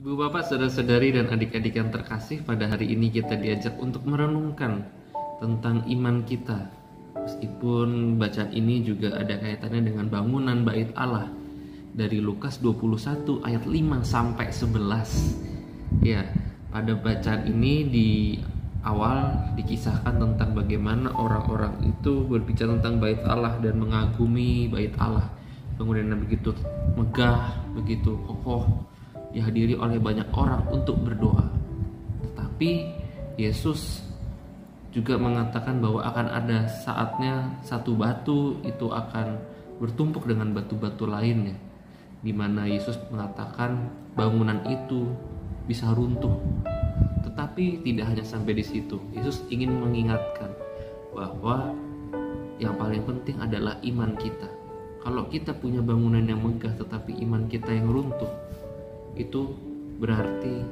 Ibu bapak, saudara-saudari dan adik-adik yang terkasih, pada hari ini kita diajak untuk merenungkan tentang iman kita. Meskipun bacaan ini juga ada kaitannya dengan bangunan bait Allah dari Lukas 21 ayat 5 sampai 11. Ya, pada bacaan ini di awal dikisahkan tentang bagaimana orang-orang itu berbicara tentang bait Allah dan mengagumi bait Allah. Bangunannya begitu megah, begitu kokoh, dihadiri oleh banyak orang untuk berdoa. Tetapi Yesus juga mengatakan bahwa akan ada saatnya satu batu itu akan bertumpuk dengan batu-batu lainnya, di mana Yesus mengatakan bangunan itu bisa runtuh. Tetapi tidak hanya sampai di situ. Yesus ingin mengingatkan bahwa yang paling penting adalah iman kita. Kalau kita punya bangunan yang megah tetapi iman kita yang runtuh, itu berarti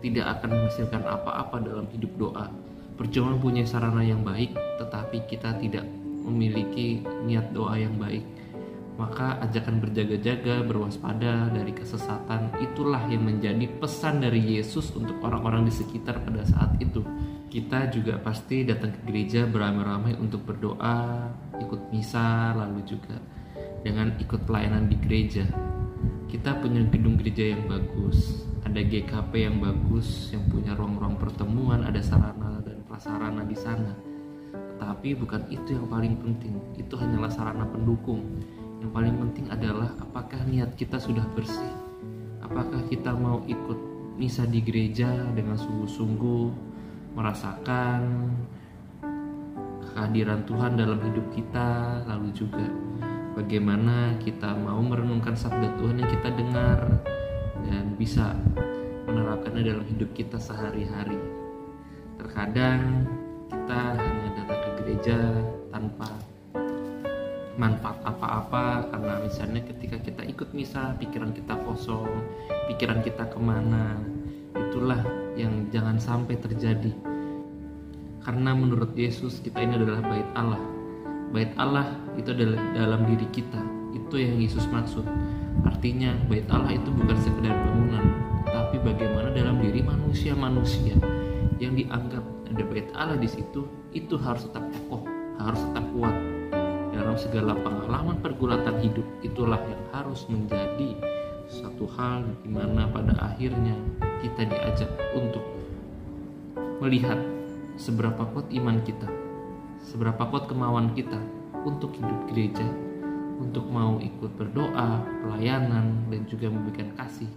tidak akan menghasilkan apa-apa dalam hidup doa. Percuma punya sarana yang baik tetapi kita tidak memiliki niat doa yang baik, maka ajakan berjaga-jaga, berwaspada dari kesesatan itulah yang menjadi pesan dari Yesus untuk orang-orang di sekitar pada saat itu. Kita juga pasti datang ke gereja beramai-ramai untuk berdoa, ikut misa, lalu juga dengan ikut pelayanan di gereja. Kita punya gedung gereja yang bagus, ada GKP yang bagus, yang punya ruang-ruang pertemuan, ada sarana dan prasarana di sana. Tetapi bukan itu yang paling penting, itu hanyalah sarana pendukung. Yang paling penting adalah apakah niat kita sudah bersih, apakah kita mau ikut misa di gereja dengan sungguh-sungguh, merasakan kehadiran Tuhan dalam hidup kita, lalu juga bagaimana kita mau merenungkan sabda Tuhan yang kita dengar dan bisa menerapkannya dalam hidup kita sehari-hari. Terkadang kita hanya datang ke gereja tanpa manfaat apa-apa, karena misalnya ketika kita ikut misa pikiran kita kosong, pikiran kita kemana. Itulah yang jangan sampai terjadi, karena menurut Yesus kita ini adalah bait Allah. Bait Allah itu adalah dalam diri kita, itu yang Yesus maksud. Artinya bait Allah itu bukan sekedar bangunan, tapi bagaimana dalam diri manusia-manusia yang dianggap ada bait Allah di situ, itu harus tetap kokoh, harus tetap kuat dalam segala pengalaman pergulatan hidup. Itulah yang harus menjadi satu hal di mana pada akhirnya kita diajak untuk melihat seberapa kuat iman kita, seberapa kuat kemauan kita untuk hidup gereja, untuk mau ikut berdoa, pelayanan, dan juga memberikan kasih